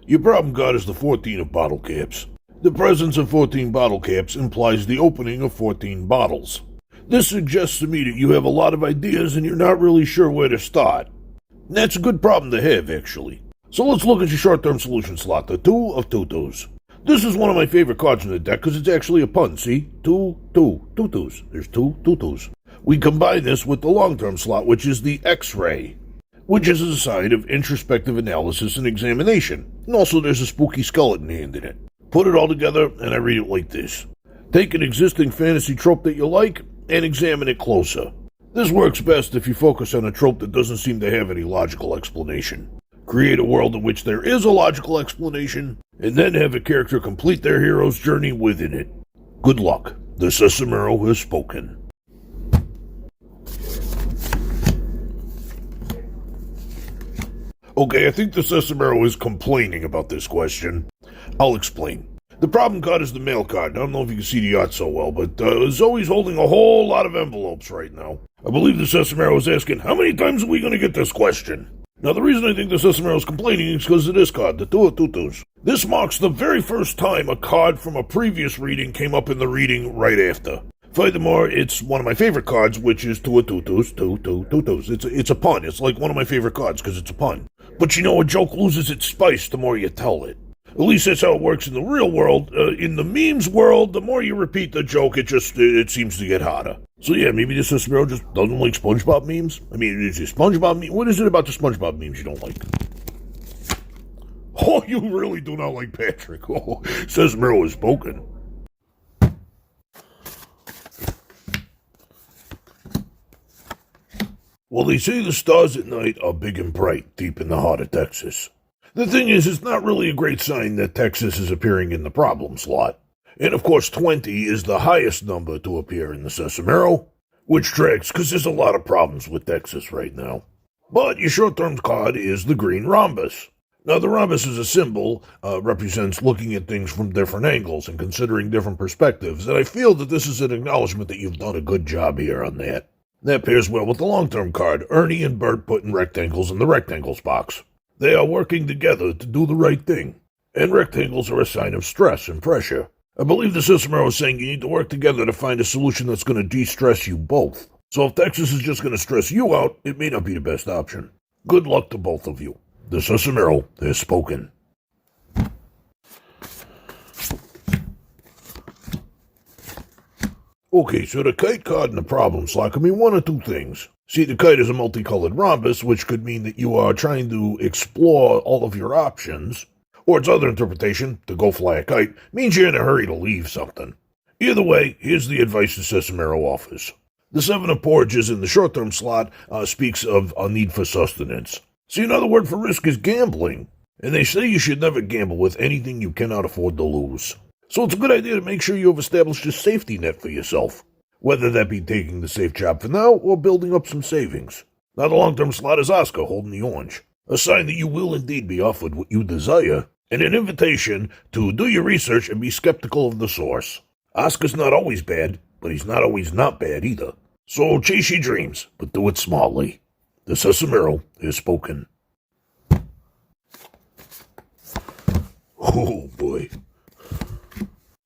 Your problem card is the 14 of bottle caps. The presence of 14 bottle caps implies the opening of 14 bottles. This suggests to me that you have a lot of ideas and you're not really sure where to start. That's a good problem to have, actually. So let's look at your short-term solution slot, the 2 of tutus. This is one of my favorite cards in the deck because it's actually a pun, see? Tutus. There's 2 tutus. We combine this with the long-term slot, which is the X-ray, which is a sign of introspective analysis and examination. And also there's a spooky skeleton hand in it. Put it all together, and I read it like this. Take an existing fantasy trope that you like, and examine it closer. This works best if you focus on a trope that doesn't seem to have any logical explanation. Create a world in which there is a logical explanation, and then have a character complete their hero's journey within it. Good luck. The Sesamerot has spoken. Okay, I think the Sesamerot is complaining about this question. I'll explain. The problem card is the mail card. I don't know if you can see the art so well, but Zoe's holding a whole lot of envelopes right now. I believe the Sesamerot is asking, how many times are we going to get this question? Now, the reason I think the Sesamerot is complaining is because of this card, the 2 of tutus. This marks the very first time a card from a previous reading came up in the reading right after. Furthermore, it's one of my favorite cards, which is 2 of tutus, 2 tutus. It's a pun. It's like one of my favorite cards because it's a pun. But you know, a joke loses its spice the more you tell it. At least that's how it works in the real world. In the memes world, the more you repeat the joke, it seems to get harder. So yeah, maybe this Sesamerot just doesn't like SpongeBob memes? I mean, is it SpongeBob meme? What is it about the SpongeBob memes you don't like? Oh, you really do not like Patrick. Oh, Sesamerot has spoken. Well, they say the stars at night are big and bright deep in the heart of Texas. The thing is, it's not really a great sign that Texas is appearing in the problem slot. And of course, 20 is the highest number to appear in the Sesamerot, which tracks because there's a lot of problems with Texas right now. But your short-term card is the green rhombus. Now, the rhombus is a symbol, represents looking at things from different angles and considering different perspectives, and I feel that this is an acknowledgement that you've done a good job here on that. That pairs well with the long-term card, Ernie and Bert putting rectangles in the rectangles box. They are working together to do the right thing, and rectangles are a sign of stress and pressure. I believe the Sesamerot is saying you need to work together to find a solution that's going to de-stress you both. So if Texas is just going to stress you out, it may not be the best option. Good luck to both of you. The Sesamerot has spoken. Okay, so the kite card and the problem slot can mean one or two things. See, the kite is a multicolored rhombus, which could mean that you are trying to explore all of your options, or its other interpretation, to go fly a kite, means you're in a hurry to leave something. Either way, here's the advice the Sesamerot offers. The 7 of porridges in the short-term slot speaks of a need for sustenance. See, another word for risk is gambling, and they say you should never gamble with anything you cannot afford to lose. So it's a good idea to make sure you have established a safety net for yourself, whether that be taking the safe job for now or building up some savings. Now the long-term slot is Oscar holding the orange, a sign that you will indeed be offered what you desire, and an invitation to do your research and be skeptical of the source. Oscar's not always bad, but he's not always not bad either. So chase your dreams, but do it smartly. The Sesamerot has spoken. Oh boy.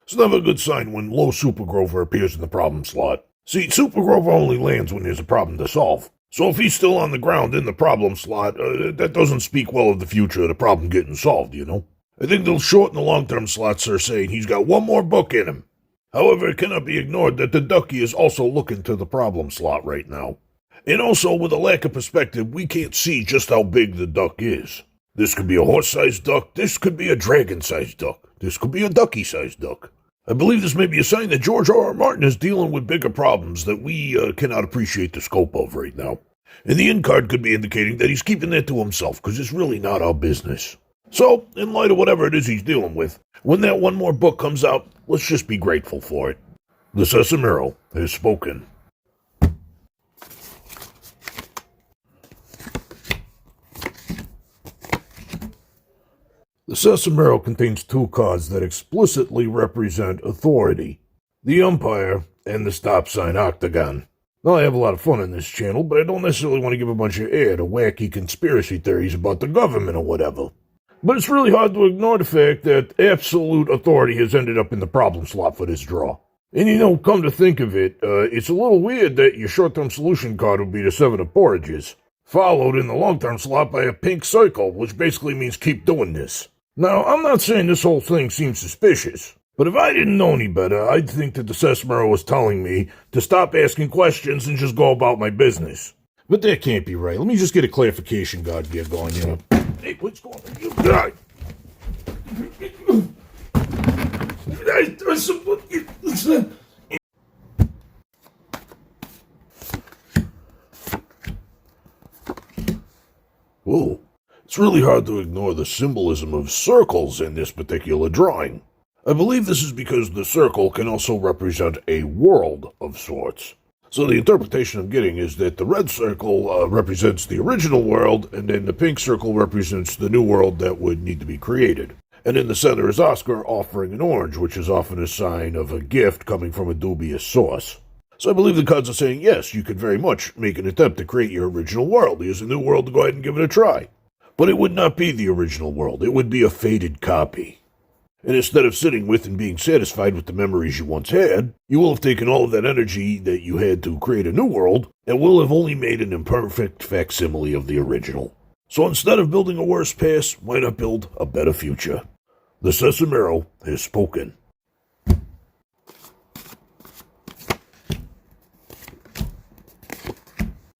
It's never a good sign when low Super Grover appears in the problem slot. See, Super Grover only lands when there's a problem to solve. So if he's still on the ground in the problem slot, that doesn't speak well of the future of the problem getting solved, you know? I think the short and the long-term slots are saying he's got one more book in him. However, it cannot be ignored that the ducky is also looking to the problem slot right now. And also, with a lack of perspective, we can't see just how big the duck is. This could be a horse-sized duck, this could be a dragon-sized duck, this could be a ducky-sized duck. I believe this may be a sign that George R. R. Martin is dealing with bigger problems that we cannot appreciate the scope of right now. And the end card could be indicating that he's keeping that to himself, because it's really not our business. So, in light of whatever it is he's dealing with, when that one more book comes out, let's just be grateful for it. The Sesamerot has spoken. The Sesamerot contains 2 cards that explicitly represent authority, the umpire and the stop sign octagon. Now, I have a lot of fun on this channel, but I don't necessarily want to give a bunch of air to wacky conspiracy theories about the government or whatever. But it's really hard to ignore the fact that absolute authority has ended up in the problem slot for this draw. And come to think of it, it's a little weird that your short-term solution card would be the Seven of Porridges, followed in the long-term slot by a pink circle, which basically means keep doing this. Now, I'm not saying this whole thing seems suspicious, but if I didn't know any better, I'd think that the Sesamerot was telling me to stop asking questions and just go about my business. But that can't be right. Let me just get a clarification guard gear going here. Hey, what's going on? You guy. Whoa. It's really hard to ignore the symbolism of circles in this particular drawing. I believe this is because the circle can also represent a world of sorts. So the interpretation I'm getting is that the red circle represents the original world, and then the pink circle represents the new world that would need to be created. And in the center is Oscar offering an orange, which is often a sign of a gift coming from a dubious source. So I believe the cards are saying, yes, you could very much make an attempt to create your original world. Here's a new world to go ahead and give it a try. But it would not be the original world. It would be a faded copy. And instead of sitting with and being satisfied with the memories you once had, you will have taken all of that energy that you had to create a new world and will have only made an imperfect facsimile of the original. So instead of building a worse past, why not build a better future? The Sesamerot has spoken.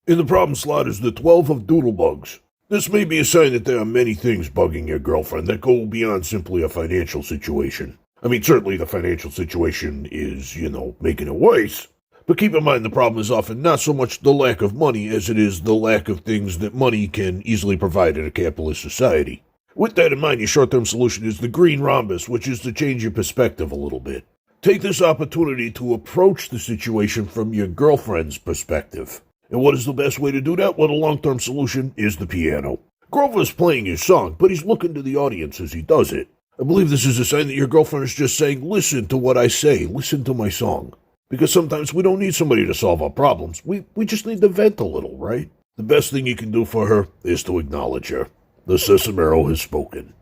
In the problem slot is the 12 of Doodlebugs. This may be a sign that there are many things bugging your girlfriend that go beyond simply a financial situation. I mean, certainly the financial situation is, making it worse. But keep in mind the problem is often not so much the lack of money as it is the lack of things that money can easily provide in a capitalist society. With that in mind, your short-term solution is the green rhombus, which is to change your perspective a little bit. Take this opportunity to approach the situation from your girlfriend's perspective. And what is the best way to do that? Well, the long-term solution is the piano. Grover's playing his song, but he's looking to the audience as he does it. I believe this is a sign that your girlfriend is just saying, listen to what I say, listen to my song. Because sometimes we don't need somebody to solve our problems. We just need to vent a little, right? The best thing you can do for her is to acknowledge her. The Sesamerot has spoken.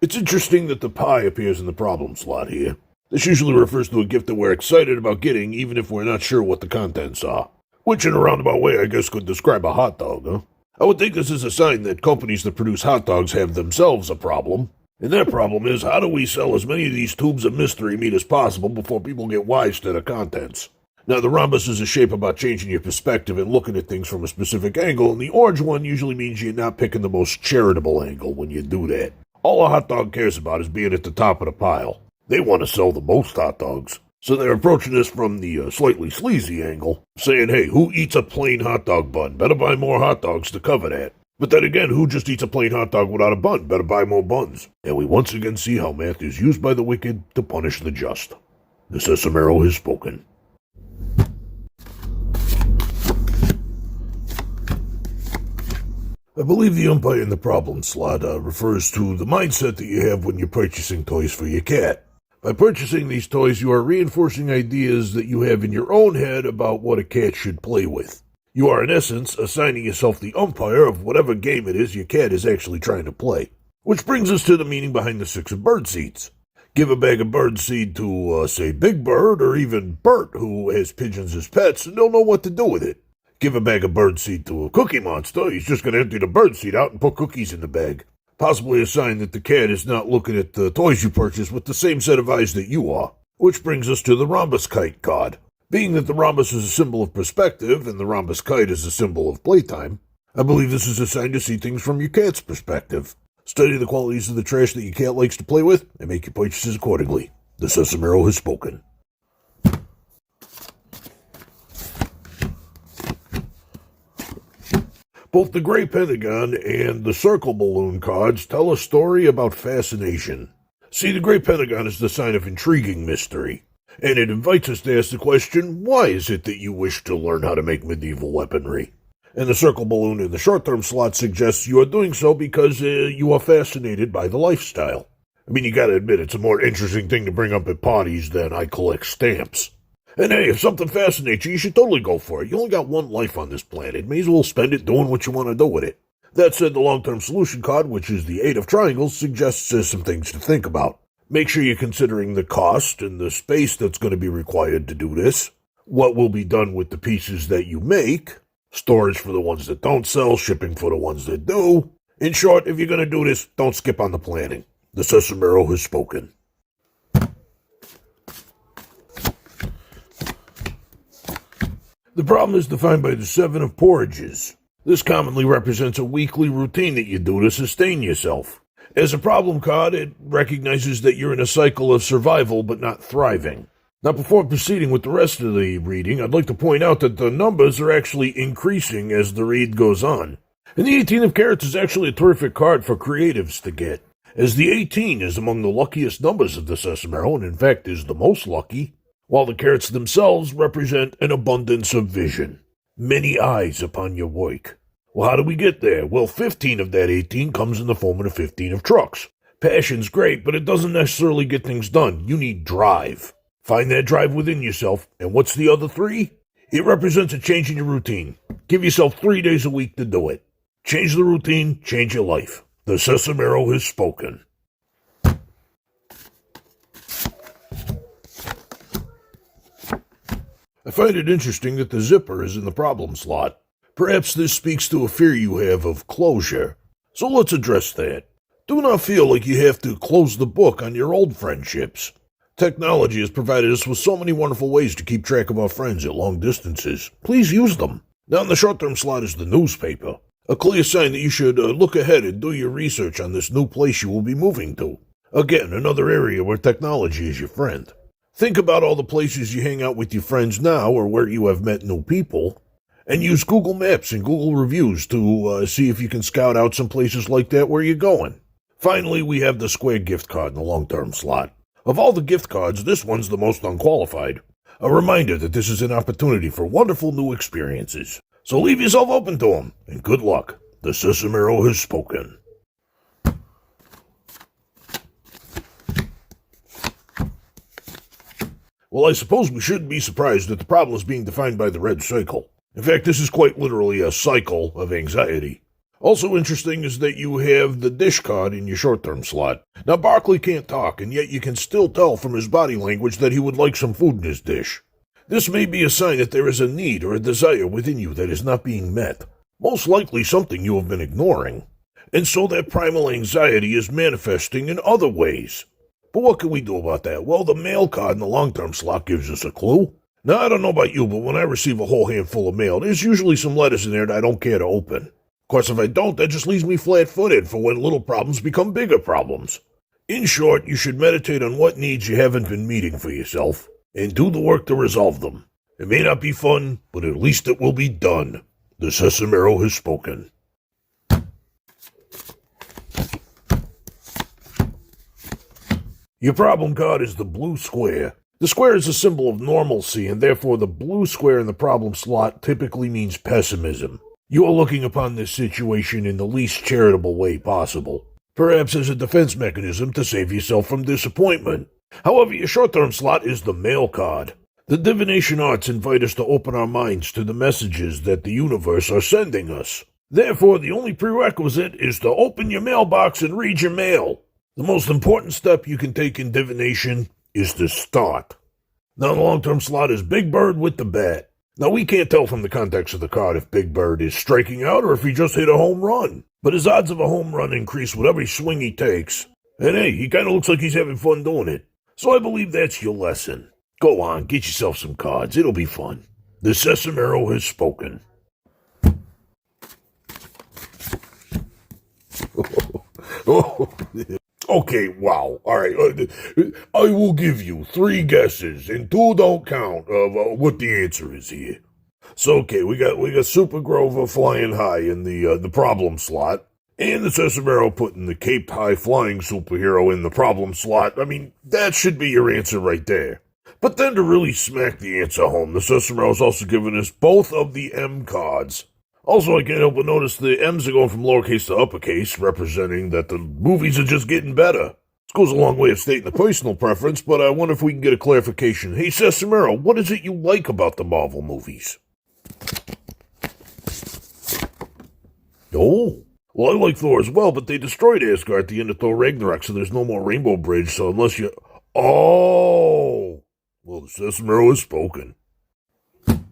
It's interesting that the pie appears in the problem slot here. This usually refers to a gift that we're excited about getting, even if we're not sure what the contents are. Which, in a roundabout way, I guess could describe a hot dog, huh? I would think this is a sign that companies that produce hot dogs have themselves a problem. And that problem is, how do we sell as many of these tubes of mystery meat as possible before people get wise to the contents? Now, the rhombus is a shape about changing your perspective and looking at things from a specific angle, and the orange one usually means you're not picking the most charitable angle when you do that. All a hot dog cares about is being at the top of the pile. They want to sell the most hot dogs. So they're approaching this from the slightly sleazy angle, saying, hey, who eats a plain hot dog bun? Better buy more hot dogs to cover that. But then again, who just eats a plain hot dog without a bun? Better buy more buns. And we once again see how math is used by the wicked to punish the just. The Sesamerot has spoken. I believe the umpire in the problem slot refers to the mindset that you have when you're purchasing toys for your cat. By purchasing these toys, you are reinforcing ideas that you have in your own head about what a cat should play with. You are, in essence, assigning yourself the umpire of whatever game it is your cat is actually trying to play. Which brings us to the meaning behind the 6 of birdseeds. Give a bag of birdseed to, say, Big Bird, or even Bert, who has pigeons as pets, and they'll know what to do with it. Give a bag of birdseed to a Cookie Monster, he's just going to empty the birdseed out and put cookies in the bag. Possibly a sign that the cat is not looking at the toys you purchase with the same set of eyes that you are. Which brings us to the rhombus kite card. Being that the rhombus is a symbol of perspective and the rhombus kite is a symbol of playtime, I believe this is a sign to see things from your cat's perspective. Study the qualities of the trash that your cat likes to play with and make your purchases accordingly. The Sesamerot has spoken. Both the Gray Pentagon and the Circle Balloon cards tell a story about fascination. See, the Gray Pentagon is the sign of intriguing mystery, and it invites us to ask the question, why is it that you wish to learn how to make medieval weaponry? And the Circle Balloon in the short-term slot suggests you are doing so because you are fascinated by the lifestyle. I mean, you gotta admit, it's a more interesting thing to bring up at parties than I collect stamps. And hey, if something fascinates you, you should totally go for it. You only got one life on this planet. May as well spend it doing what you want to do with it. That said, the long-term solution card, which is the 8 of triangles, suggests some things to think about. Make sure you're considering the cost and the space that's going to be required to do this, what will be done with the pieces that you make, storage for the ones that don't sell, shipping for the ones that do. In short, if you're going to do this, don't skip on the planning. The Sesamerot has spoken. The problem is defined by the 7 of porridges. This commonly represents a weekly routine that you do to sustain yourself. As a problem card, it recognizes that you're in a cycle of survival but not thriving. Now, before proceeding with the rest of the reading, I'd like to point out that the numbers are actually increasing as the read goes on. And the 18 of carrots is actually a terrific card for creatives to get, as the 18 is among the luckiest numbers of the Sesamerot, and in fact is the most lucky, while the carrots themselves represent an abundance of vision. Many eyes upon your work. Well, how do we get there? Well, 15 of that 18 comes in the form of the 15 of trucks. Passion's great, but it doesn't necessarily get things done. You need drive. Find that drive within yourself. And what's the other 3? It represents a change in your routine. Give yourself 3 days a week to do it. Change the routine, change your life. The Sesamerot has spoken. I find it interesting that the zipper is in the problem slot. Perhaps this speaks to a fear you have of closure. So let's address that. Do not feel like you have to close the book on your old friendships. Technology has provided us with so many wonderful ways to keep track of our friends at long distances. Please use them. Now in the short-term slot is the newspaper. A clear sign that you should look ahead and do your research on this new place you will be moving to. Again, another area where technology is your friend. Think about all the places you hang out with your friends now or where you have met new people, and use Google Maps and Google Reviews to see if you can scout out some places like that where you're going. Finally, we have the Square gift card in the long-term slot. Of all the gift cards, this one's the most unqualified. A reminder that this is an opportunity for wonderful new experiences. So leave yourself open to them, and good luck. The Sesamerot has spoken. Well, I suppose we shouldn't be surprised that the problem is being defined by the red cycle. In fact, this is quite literally a cycle of anxiety. Also interesting is that you have the dish card in your short-term slot. Now, Barkley can't talk, and yet you can still tell from his body language that he would like some food in his dish. This may be a sign that there is a need or a desire within you that is not being met. Most likely something you have been ignoring. And so that primal anxiety is manifesting in other ways. But what can we do about that? Well, the mail card in the long-term slot gives us a clue. Now, I don't know about you, but when I receive a whole handful of mail, there's usually some letters in there that I don't care to open. Of course, if I don't, that just leaves me flat-footed for when little problems become bigger problems. In short, you should meditate on what needs you haven't been meeting for yourself, and do the work to resolve them. It may not be fun, but at least it will be done. The Sesamerot has spoken. Your problem card is the blue square. The square is a symbol of normalcy, and therefore the blue square in the problem slot typically means pessimism. You are looking upon this situation in the least charitable way possible, perhaps as a defense mechanism to save yourself from disappointment. However, your short-term slot is the mail card. The divination arts invite us to open our minds to the messages that the universe are sending us. Therefore, the only prerequisite is to open your mailbox and read your mail. The most important step you can take in divination is to start. Now, the long-term slot is Big Bird with the bat. Now, we can't tell from the context of the card if Big Bird is striking out or if he just hit a home run. But his odds of a home run increase with every swing he takes. And hey, he kind of looks like he's having fun doing it. So I believe that's your lesson. Go on, get yourself some cards. It'll be fun. The Sesamerot has spoken. Okay, wow. All right. I will give you 3 guesses, and 2 don't count of what the answer is here. So, okay, we got Super Grover flying high in the problem slot, and the Sesamerot putting the caped high flying superhero in the problem slot. I mean, that should be your answer right there. But then to really smack the answer home, the Sesamerot's also given us both of the M cards. Also, I can't help but notice the M's are going from lowercase to uppercase, representing that the movies are just getting better. Goes a long way of stating the personal preference, but I wonder if we can get a clarification. Hey, Sesamerot, what is it you like about the Marvel movies? Oh, well, I like Thor as well, but they destroyed Asgard at the end of Thor Ragnarok, so there's no more Rainbow Bridge, so unless you... Oh! Well, the Sesamerot has spoken. The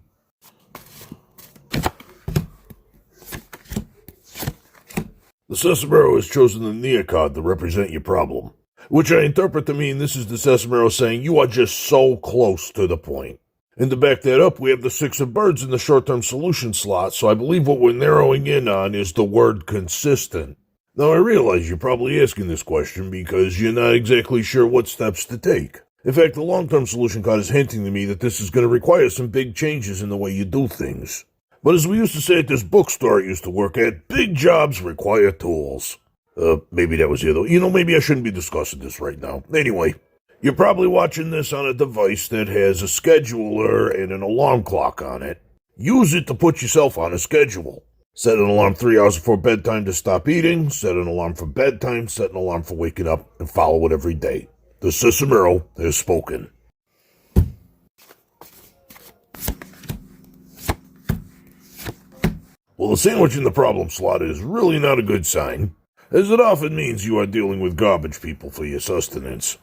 Sesamerot has chosen the Nia card to represent your problem, which I interpret to mean this is the Sesamerot saying you are just so close to the point. And to back that up, we have the Six of Birds in the short-term solution slot, so I believe what we're narrowing in on is the word consistent. Now, I realize you're probably asking this question because you're not exactly sure what steps to take. In fact, the long-term solution card is hinting to me that this is going to require some big changes in the way you do things. But as we used to say at this bookstore I used to work at, big jobs require tools. Maybe that was the other... maybe I shouldn't be discussing this right now. Anyway... You're probably watching this on a device that has a scheduler and an alarm clock on it. Use it to put yourself on a schedule. Set an alarm 3 hours before bedtime to stop eating, set an alarm for bedtime, set an alarm for waking up, and follow it every day. The Sesamerot has spoken. Well, the sandwich in the problem slot is really not a good sign, as it often means you are dealing with garbage people for your sustenance.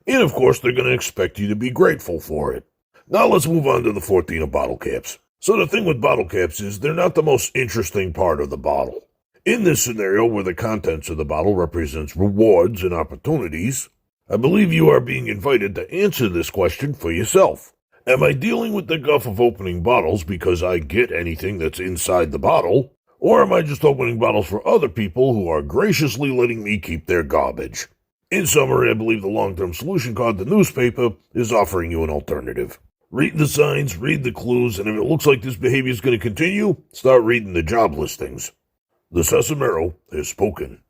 And, of course, they're going to expect you to be grateful for it. Now let's move on to the 14 of bottle caps. So the thing with bottle caps is they're not the most interesting part of the bottle. In this scenario where the contents of the bottle represents rewards and opportunities, I believe you are being invited to answer this question for yourself. Am I dealing with the guff of opening bottles because I get anything that's inside the bottle? Or am I just opening bottles for other people who are graciously letting me keep their garbage? In summary, I believe the long-term solution card, the newspaper, is offering you an alternative. Read the signs, read the clues, and if it looks like this behavior is going to continue, start reading the job listings. The Sesamerot has spoken.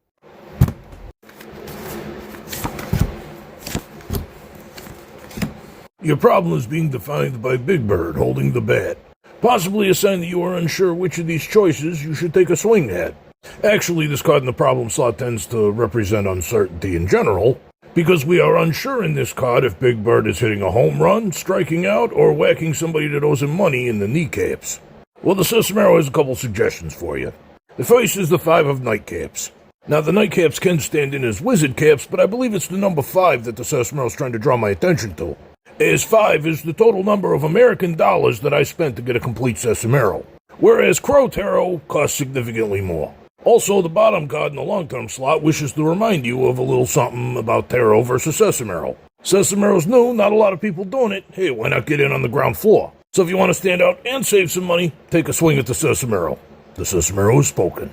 Your problem is being defined by Big Bird holding the bat. Possibly a sign that you are unsure which of these choices you should take a swing at. Actually, this card in the problem slot tends to represent uncertainty in general, because we are unsure in this card if Big Bird is hitting a home run, striking out, or whacking somebody that owes him money in the kneecaps. Well, the Sesamerot has a couple suggestions for you. The first is the 5 of nightcaps. Now, the nightcaps can stand in as wizard caps, but I believe it's the number 5 that the Sesamerot is trying to draw my attention to, as 5 is the total number of American dollars that I spent to get a complete Sesamerot, whereas Crow Tarot costs significantly more. Also, the bottom card in the long-term slot wishes to remind you of a little something about Tarot versus Sesamerot. Sesamerot's new, not a lot of people doing it. Hey, why not get in on the ground floor? So if you want to stand out and save some money, take a swing at the Sesamerot. The Sesamerot has spoken.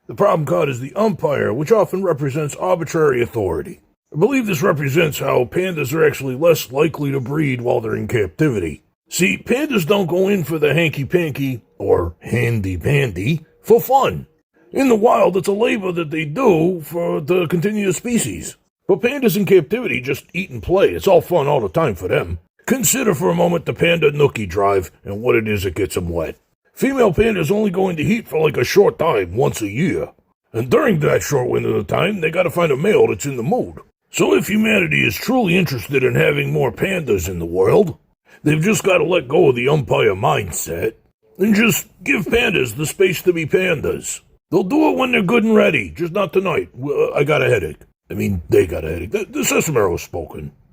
The problem card is the umpire, which often represents arbitrary authority. I believe this represents how pandas are actually less likely to breed while they're in captivity. See, pandas don't go in for the hanky-panky, or handy-pandy, for fun. In the wild, it's a labor that they do to continue the species. But pandas in captivity just eat and play. It's all fun all the time for them. Consider for a moment the panda nookie drive and what it is that gets them wet. Female pandas only go into heat for like a short time, once a year. And during that short window of time, they gotta find a male that's in the mood. So if humanity is truly interested in having more pandas in the world, they've just got to let go of the umpire mindset and just give pandas the space to be pandas. They'll do it when they're good and ready, just not tonight. I got a headache. I mean, they got a headache. The Sesamerot has spoken.